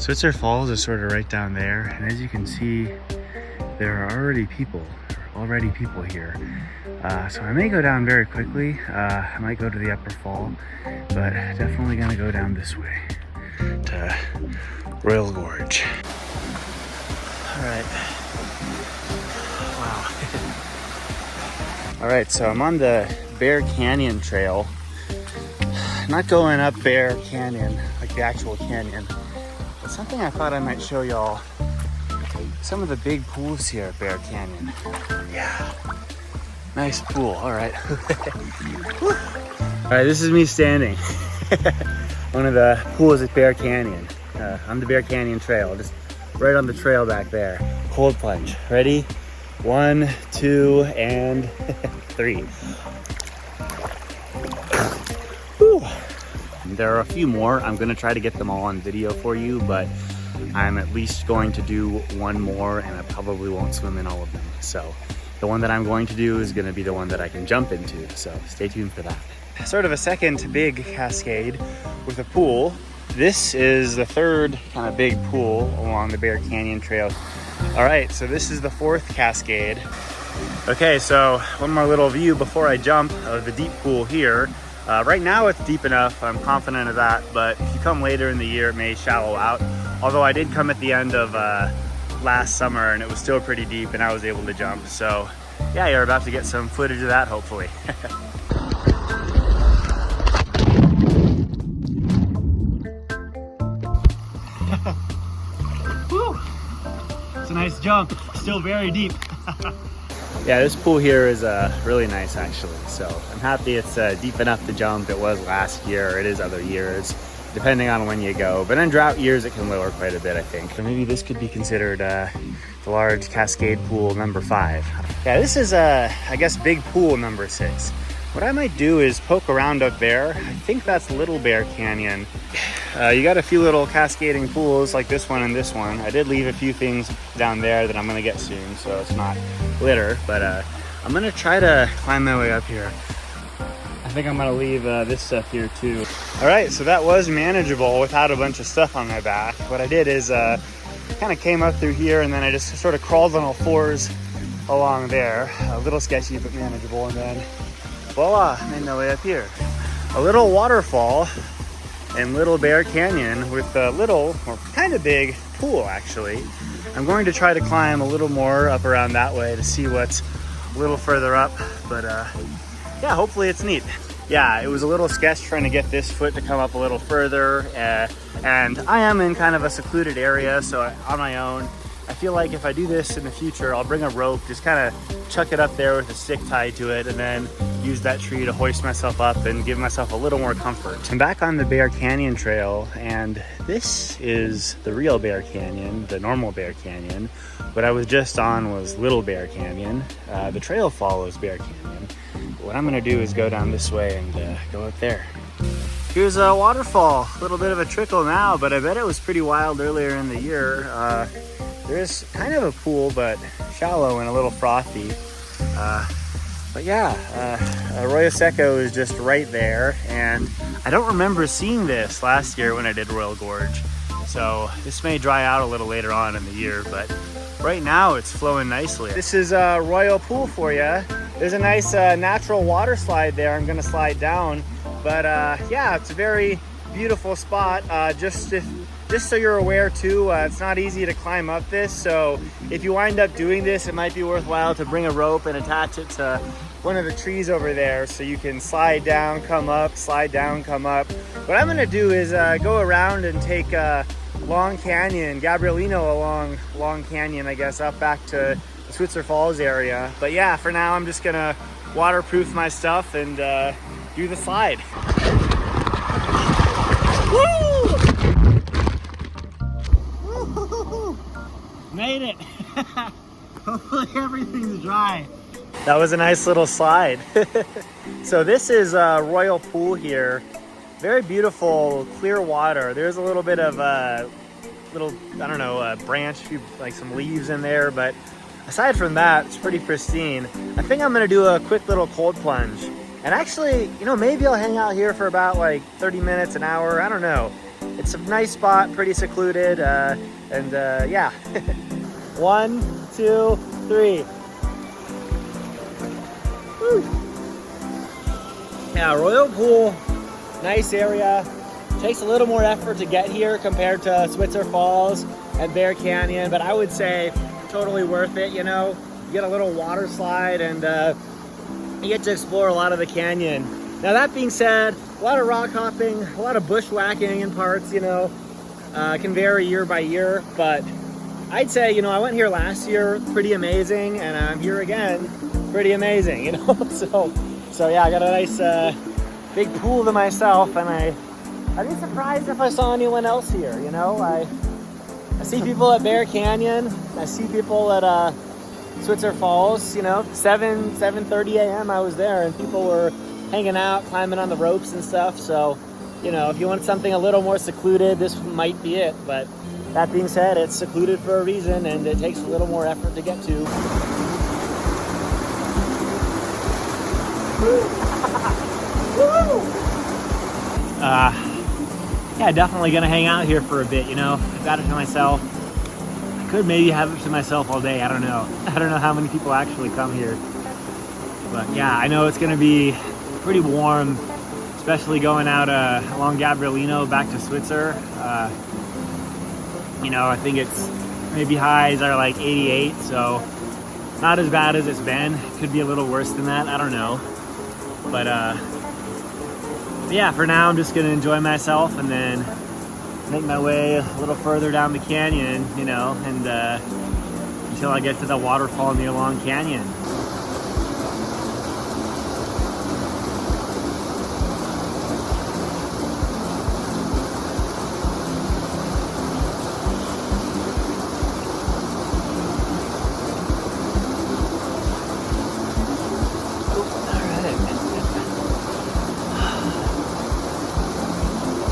Switzer Falls is sort of right down there, and as you can see, there are already people here. So I may go down very quickly. I might go to the upper fall, but definitely gonna go down this way to Royal Gorge. All right. Wow. All right, so I'm on the Bear Canyon Trail. Not going up Bear Canyon, like the actual canyon, but something I thought I might show y'all. Some of the big pools here at Bear Canyon. Yeah, nice pool, all right. All right, this is me standing. One of the pools at Bear Canyon. On the Bear Canyon Trail, just right on the trail back there. Cold plunge, ready? 1, 2, and 3. Whew. There are a few more. I'm gonna try to get them all on video for you, but I'm at least going to do one more, and I probably won't swim in all of them. So the one that I'm going to do is gonna be the one that I can jump into, so stay tuned for that. Sort of a second big cascade with a pool. This is the third kind of big pool along the Bear Canyon Trail. All right, so this is the 4th cascade. Okay, so one more little view before I jump of the deep pool here. Right now it's deep enough, I'm confident of that, but if you come later in the year, it may shallow out. Although I did come at the end of last summer and it was still pretty deep and I was able to jump. So yeah, you're about to get some footage of that, hopefully. Whew. It's a nice jump, still very deep. Yeah, this pool here is really nice actually. So I'm happy it's deep enough to jump. It was last year, it is other years, depending on when you go. But in drought years, it can lower quite a bit, I think. So maybe this could be considered the large cascade pool number 5. Yeah, this is, I guess, big pool number 6. What I might do is poke around up there. I think that's Little Bear Canyon. You got a few little cascading pools like this one and this one. I did leave a few things down there that I'm gonna get soon, so it's not litter, but I'm gonna try to climb my way up here. I think I'm gonna leave this stuff here too. All right, so that was manageable without a bunch of stuff on my back. What I did is kind of came up through here and then I just sort of crawled on all 4s along there. A little sketchy, but manageable, and then voila, made my way up here. A little waterfall in Little Bear Canyon with a little, or kind of big pool actually. I'm going to try to climb a little more up around that way to see what's a little further up, but yeah, hopefully it's neat. Yeah, it was a little sketch trying to get this foot to come up a little further, and I am in kind of a secluded area, so on my own. I feel like if I do this in the future, I'll bring a rope, just kind of chuck it up there with a stick tied to it, and then use that tree to hoist myself up and give myself a little more comfort. I'm back on the Bear Canyon Trail, and this is the real Bear Canyon, the normal Bear Canyon. What I was just on was Little Bear Canyon. The trail follows Bear Canyon. What I'm gonna do is go down this way and go up there. Here's a waterfall, a little bit of a trickle now, but I bet it was pretty wild earlier in the year. There's kind of a pool, but shallow and a little frothy. But yeah, Arroyo Seco is just right there, and I don't remember seeing this last year when I did Royal Gorge. So this may dry out a little later on in the year, but right now it's flowing nicely. This is a Royal Pool for you. There's a nice natural water slide there. I'm gonna slide down, but yeah, it's a very beautiful spot. Just so you're aware too, it's not easy to climb up this, so if you wind up doing this, it might be worthwhile to bring a rope and attach it to one of the trees over there so you can slide down, come up, slide down, come up. What I'm gonna do is go around and take Long Canyon, Gabrielino along Long Canyon, I guess, up back to the Switzer Falls area. But yeah, for now, I'm just gonna waterproof my stuff and do the slide. Woo! Made it. Hopefully everything's dry. That was a nice little slide. So this is a Royal Pool here. Very beautiful, clear water. There's a little bit of a little, I don't know, a branch, like some leaves in there, but aside from that, it's pretty pristine. I think I'm gonna do a quick little cold plunge. And actually, you know, maybe I'll hang out here for about like 30 minutes, an hour, I don't know. it's a nice spot, pretty secluded, and yeah. 1, 2, 3. Woo. Yeah, Royal Pool, nice area. Takes a little more effort to get here compared to Switzer Falls and Bear Canyon, but I would say totally worth it. You know, you get a little water slide and you get to explore a lot of the canyon. Now that being said, a lot of rock hopping, a lot of bushwhacking in parts, you know, can vary year by year, but I'd say, you know, I went here last year, pretty amazing, and I'm here again, pretty amazing, you know. So yeah, I got a nice big pool to myself, and I'd be surprised if I saw anyone else here, you know. I see people at Bear Canyon, I see people at Switzer Falls, you know, 7:30 a.m. I was there, and people were hanging out, climbing on the ropes and stuff. So, you know, if you want something a little more secluded, this might be it. But that being said, it's secluded for a reason, and it takes a little more effort to get to. Yeah, definitely gonna hang out here for a bit, you know. I've got it to myself. I could maybe have it to myself all day, I don't know. I don't know how many people actually come here. But yeah, I know it's gonna be pretty warm, especially going out along Gabrielino back to Switzer. You know, I think it's maybe highs are like 88, so not as bad as it's been. Could be a little worse than that, I don't know. But yeah, for now I'm just gonna enjoy myself and then make my way a little further down the canyon, you know, and until I get to the waterfall near Long Canyon.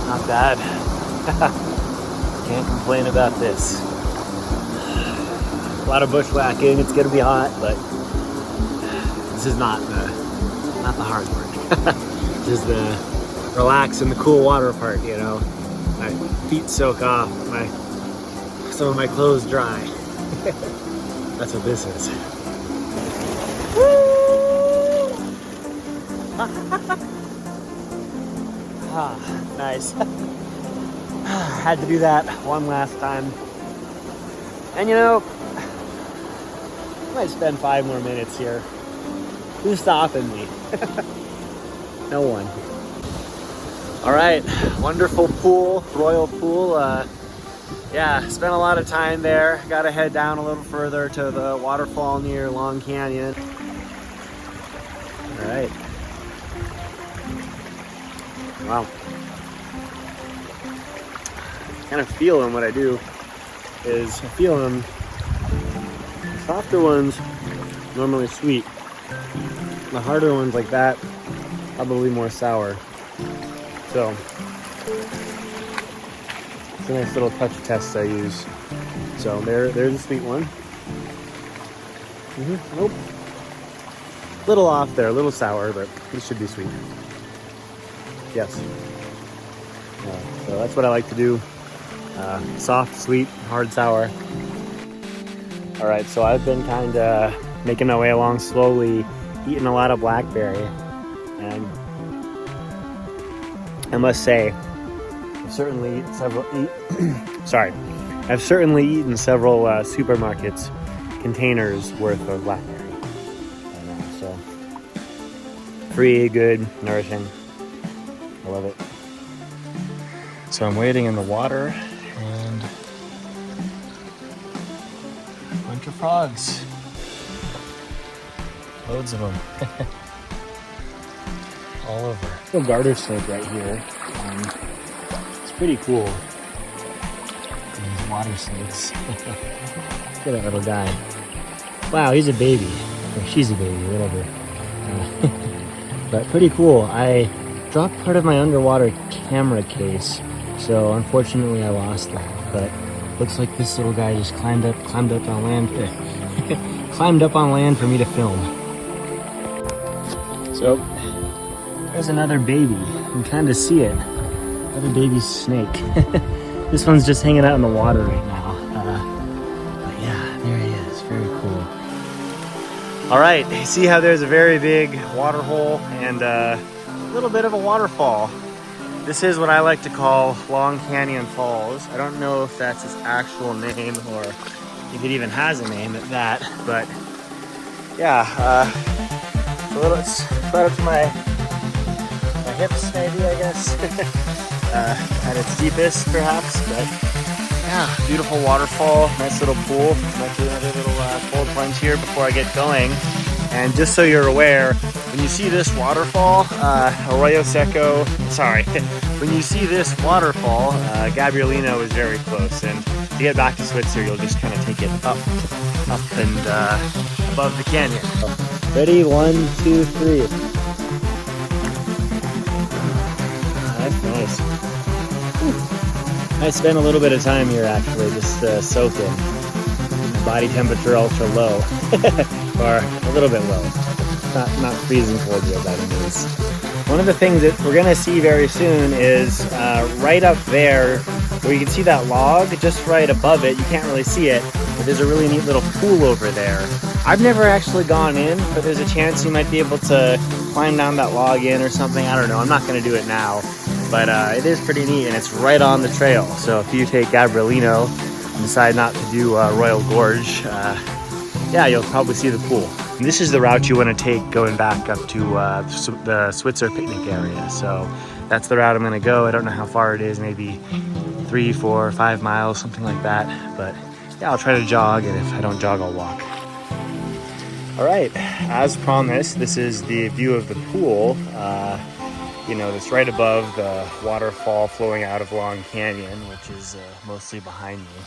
Not bad. Can't complain about this. A lot of bushwhacking. It's gonna be hot, but this is not the hard work. This is the relax in the cool water part. You know, my feet soak off. Some of my clothes dry. That's what this is. Nice. Had to do that one last time. And you know, I might spend 5 more minutes here. Who's stopping me? No one. All right, wonderful pool, Royal Pool. Yeah, spent a lot of time there. Got to head down a little further to the waterfall near Long Canyon. All right. Wow. Kind of feeling what I do is I feel them. The softer ones normally sweet. The harder ones like that probably more sour. So it's a nice little touch test I use. So there's a sweet one. Nope. Little off there, a little sour, but it should be sweet. Yes. So that's what I like to do. Soft, sweet, hard, sour. All right, so I've been kind of making my way along slowly, eating a lot of blackberry, and I must say, I've certainly eaten several supermarkets containers worth of blackberry. So free, good, nourishing. I love it. So I'm wading in the water and a bunch of frogs. Loads of them. All over. A garter snake right here. It's pretty cool. These water snakes. Look at that little guy. Wow, he's a baby. Or she's a baby, whatever. But pretty cool. I dropped part of my underwater camera case, so unfortunately I lost that. But looks like this little guy just climbed up on land. Climbed up on land for me to film. So there's another baby. You can kind of see it. Another baby snake. This one's just hanging out in the water right now. But yeah, there he is. Very cool. All right, you see how there's a very big water hole and a little bit of a waterfall. This is what I like to call Long Canyon Falls. I don't know if that's its actual name or if it even has a name at that, but yeah, it's right up to my hips maybe, I guess. At its deepest perhaps, but yeah, beautiful waterfall, nice little pool. Might do another little cold plunge here before I get going. And just so you're aware, when you see this waterfall, Arroyo Seco, sorry, when you see this waterfall, Gabrielino is very close. And to get back to Switzer, you'll just kind of take it up and above the canyon. Ready? 1, 2, 3. That's nice. I spent a little bit of time here actually, just soaking. Body temperature ultra low, or a little bit low. Not freezing cold yet by any means. One of the things that we're gonna see very soon is right up there, where you can see that log, just right above it. You can't really see it, but there's a really neat little pool over there. I've never actually gone in, but there's a chance you might be able to climb down that log in or something. I don't know. I'm not gonna do it now, but it is pretty neat, and it's right on the trail. So if you take Gabrielino and decide not to do Royal Gorge, yeah, you'll probably see the pool. And this is the route you want to take going back up to the Switzer Picnic Area. So that's the route I'm going to go. I don't know how far it is, maybe 3, 4, 5 miles, something like that. But yeah, I'll try to jog, and if I don't jog, I'll walk. All right, as promised, this is the view of the pool. You know, it's right above the waterfall flowing out of Long Canyon, which is mostly behind me.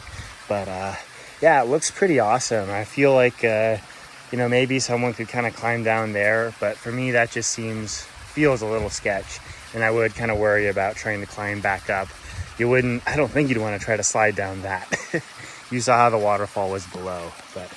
But yeah, it looks pretty awesome. I feel like, you know, maybe someone could kind of climb down there, but for me, that just feels a little sketch. And I would kind of worry about trying to climb back up. I don't think you'd want to try to slide down that. You saw how the waterfall was below, but